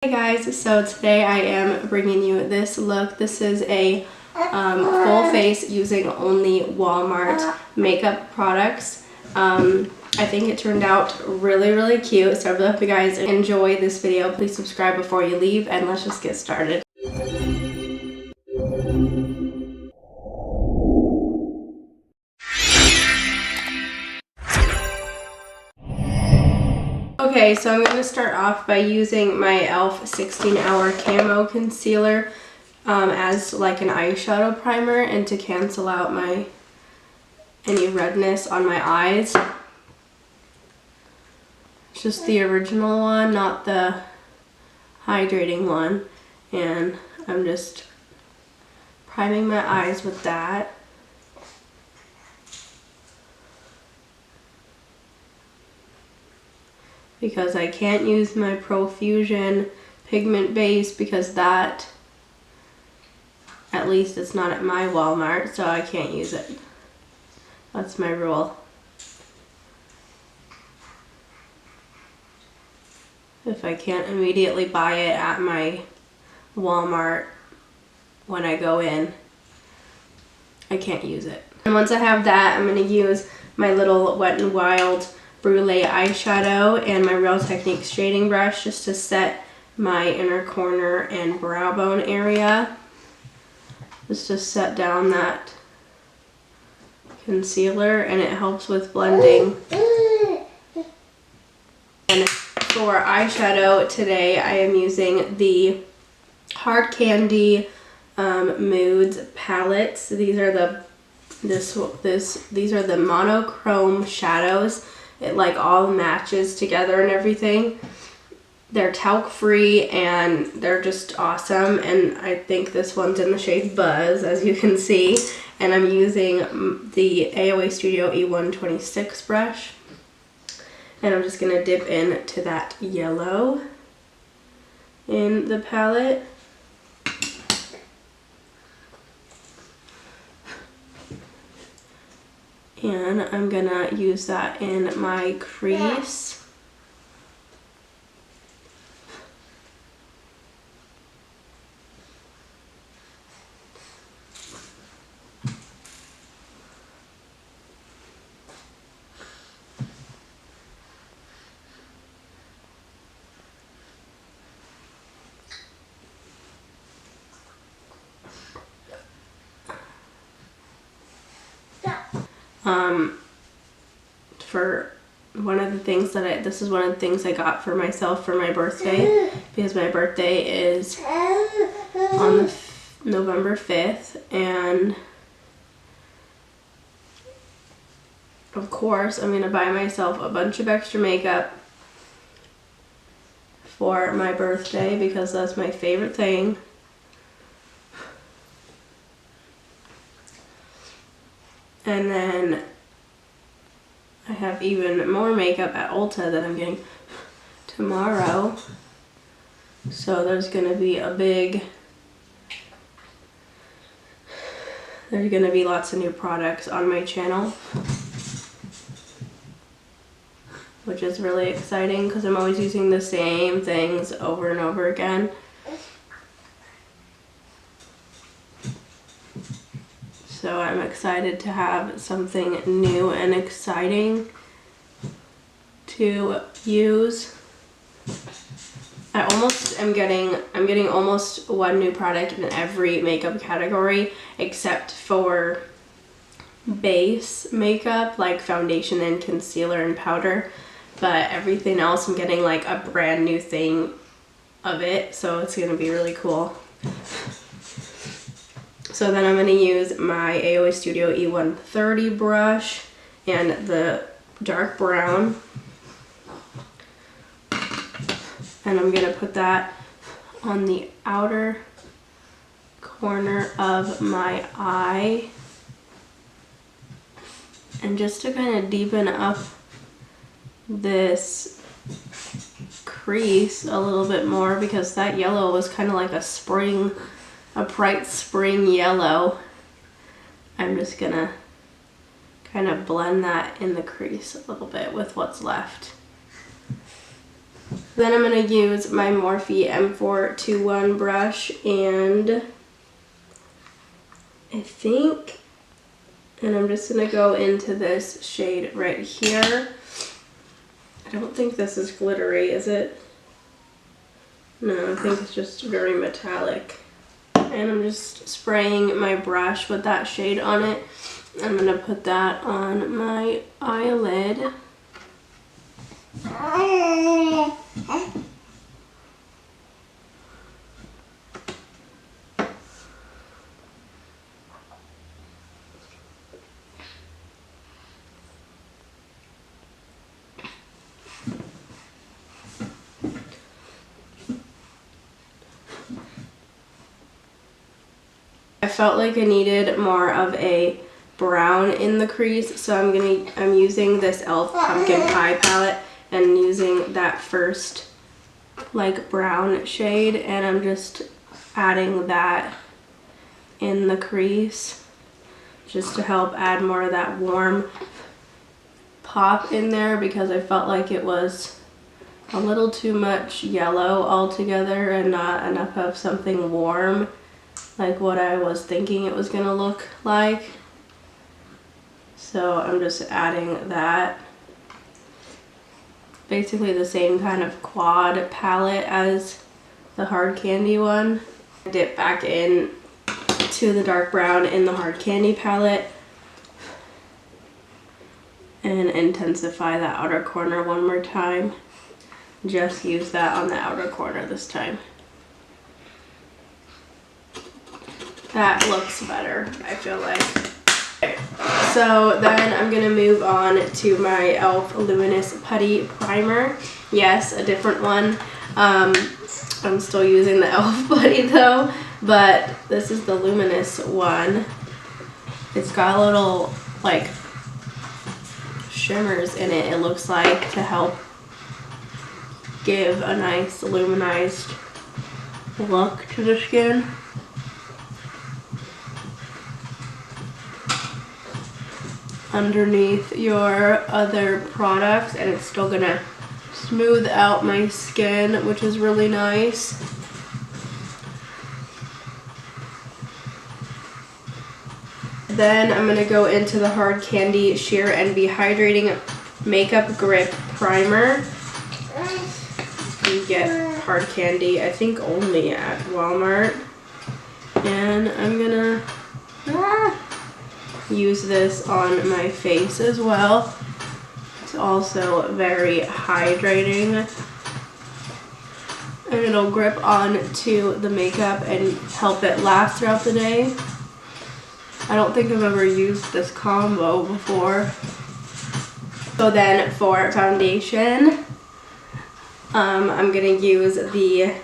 Hey guys, so today I am bringing you this look. This is a full face using only Walmart makeup products. I think it turned out really cute, so I really hope you guys enjoy this video. Please subscribe before you leave, and let's just get started. Okay, so I'm going to start off by using my e.l.f. 16-Hour Camo Concealer as like an eyeshadow primer and to cancel out any redness on my eyes. It's just the original one, not the hydrating one. And I'm just priming my eyes with that. Because I can't use my Profusion pigment base because that, at least it's not at my Walmart, so I can't use it. That's my rule. If I can't immediately buy it at my Walmart when I go in, I can't use it. And once I have that, I'm going to use my little Wet n Wild Brulee eyeshadow and my Real Techniques shading brush just to set my inner corner and brow bone area. Just to set down that concealer, and it helps with blending. And for eyeshadow today, I am using the Hard Candy Moods palettes. These are the these are the monochrome shadows. It like all matches together and everything. They're talc free and they're just awesome, and I think this one's in the shade Buzz, as you can see. And I'm using the AOA Studio E126 brush, and I'm just gonna dip into that yellow in the palette. And I'm gonna use that in my crease. For one of the things that this is one of the things I got for myself for my birthday, because my birthday is on November 5th, and of course I'm gonna buy myself a bunch of extra makeup for my birthday because that's my favorite thing. And then I have even more makeup at Ulta that I'm getting tomorrow. So there's gonna be lots of new products on my channel, which is really exciting because I'm always using the same things over and over again. So I'm excited to have something new and exciting to use. I'm getting almost one new product in every makeup category except for base makeup, like foundation and concealer and powder. But everything else I'm getting like a brand new thing of it, so it's gonna be really cool. So then I'm going to use my AOA Studio E130 brush and the dark brown. And I'm going to put that on the outer corner of my eye. And just to kind of deepen up this crease a little bit more, because that yellow was kind of like a bright spring yellow. I'm just gonna kind of blend that in the crease a little bit with what's left. Then I'm going to use my Morphe M421 brush, and I'm just going to go into this shade right here. I don't think this is glittery, is it? No, I think it's just very metallic. And I'm just spraying my brush with that shade on it. I'm going to put that on my eyelid. I felt like I needed more of a brown in the crease, so I'm using this e.l.f. Pumpkin Pie palette and using that first like brown shade, and I'm just adding that in the crease just to help add more of that warm pop in there, because I felt like it was a little too much yellow altogether and not enough of something warm like what I was thinking it was gonna look like. So I'm just adding that. Basically the same kind of quad palette as the Hard Candy one. Dip back in to the dark brown in the Hard Candy palette and intensify that outer corner one more time. Just use that on the outer corner this time. That looks better, I feel like. Okay. So then I'm gonna move on to my e.l.f. Luminous Putty Primer. Yes, a different one. I'm still using the e.l.f. Putty though, but this is the Luminous one. It's got a little like shimmers in it, it looks like, to help give a nice luminized look to the skin. Underneath your other products, and it's still gonna smooth out my skin, which is really nice. Then I'm gonna go into the Hard Candy Sheer Envy Hydrating Makeup Grip Primer. You get Hard Candy, I think, only at Walmart. And I'm gonna use this on my face as well. It's also very hydrating, and it'll grip onto the makeup and help it last throughout the day. I don't think I've ever used this combo before. So then for foundation, I'm gonna use the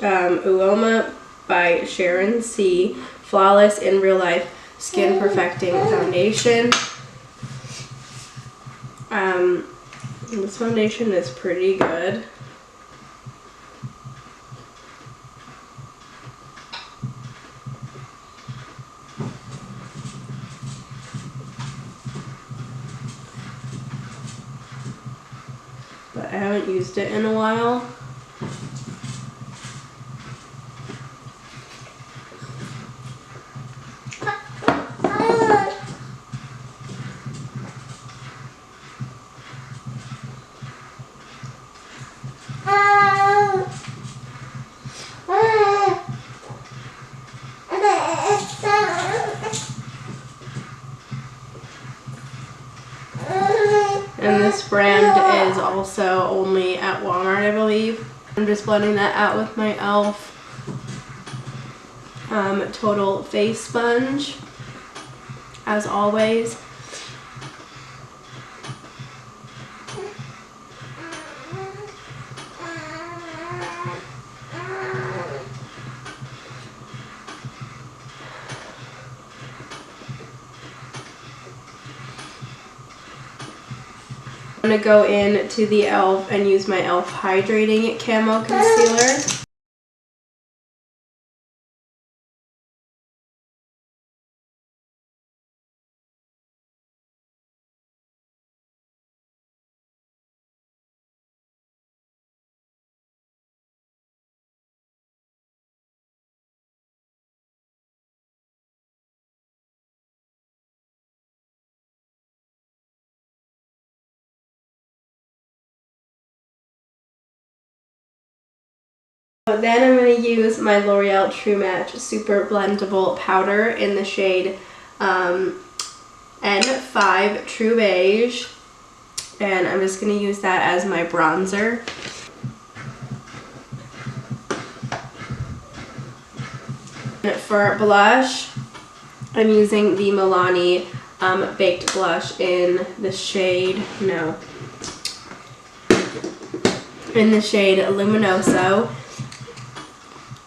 Uoma by Sharon C Flawless in Real Life Skin Perfecting Foundation. This foundation is pretty good. But I haven't used it in a while. And this brand is also only at Walmart, I believe. I'm just blending that out with my e.l.f. Total Face Sponge, as always. I'm going to go in to the e.l.f. and use my e.l.f. Hydrating Camo Concealer. Then I'm going to use my L'Oreal True Match Super Blendable Powder in the shade N5 True Beige. And I'm just going to use that as my bronzer. For blush, I'm using the Milani Baked Blush in the shade, Luminoso.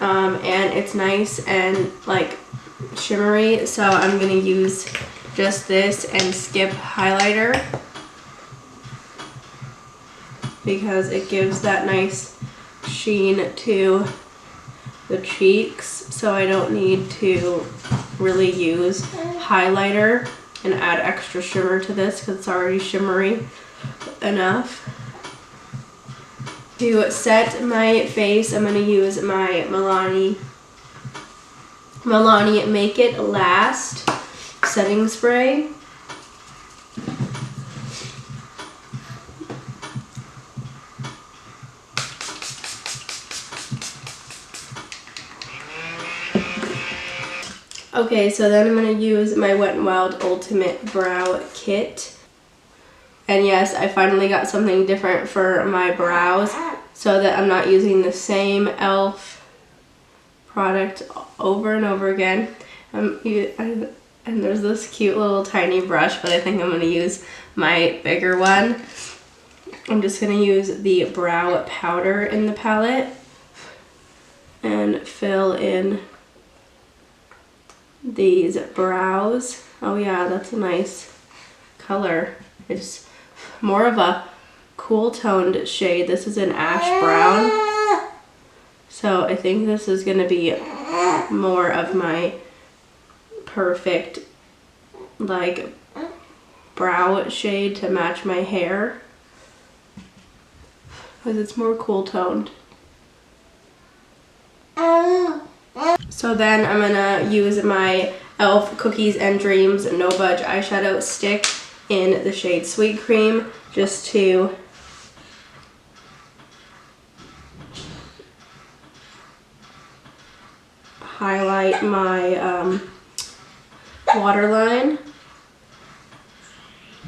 And it's nice and like shimmery, so I'm going to use just this and skip highlighter because it gives that nice sheen to the cheeks, so I don't need to really use highlighter and add extra shimmer to this because it's already shimmery enough. To set my face, I'm going to use my Milani Make It Last setting spray. Okay, so then I'm going to use my Wet n Wild Ultimate Brow Kit. And yes, I finally got something different for my brows so that I'm not using the same e.l.f. product over and over again. And there's this cute little tiny brush, but I think I'm going to use my bigger one. I'm just going to use the brow powder in the palette and fill in these brows. Oh yeah, that's a nice color. It's more of a cool toned shade. This is an ash brown. So I think this is going to be more of my perfect like brow shade to match my hair because it's more cool toned. So then I'm gonna use my e.l.f. Cookies and Dreams No Budge eyeshadow stick in the shade Sweet Cream just to highlight my waterline.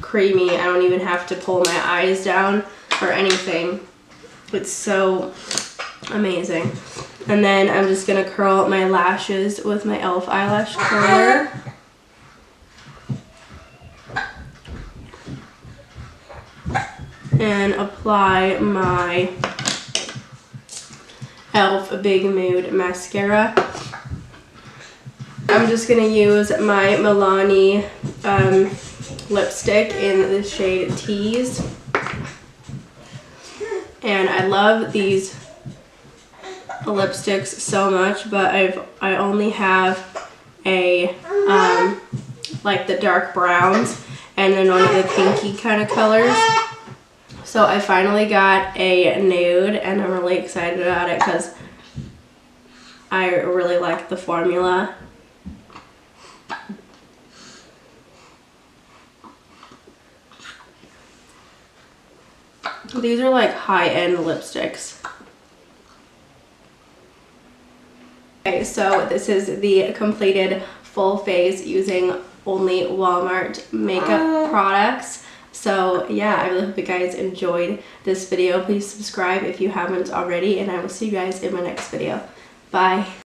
Creamy. I don't even have to pull my eyes down or anything. It's so amazing. And then I'm just going to curl my lashes with my e.l.f. eyelash curler. And apply my e.l.f. Big Mood mascara. I'm just going to use my Milani lipstick in the shade Tease. And I love these lipsticks so much, but I only have a like the dark browns and then one of the pinky kind of colors. So I finally got a nude and I'm really excited about it because I really like the formula. These are like high-end lipsticks. Okay, so this is the completed full face using only Walmart makeup products. So yeah, I really hope you guys enjoyed this video. Please subscribe if you haven't already, and I will see you guys in my next video. Bye.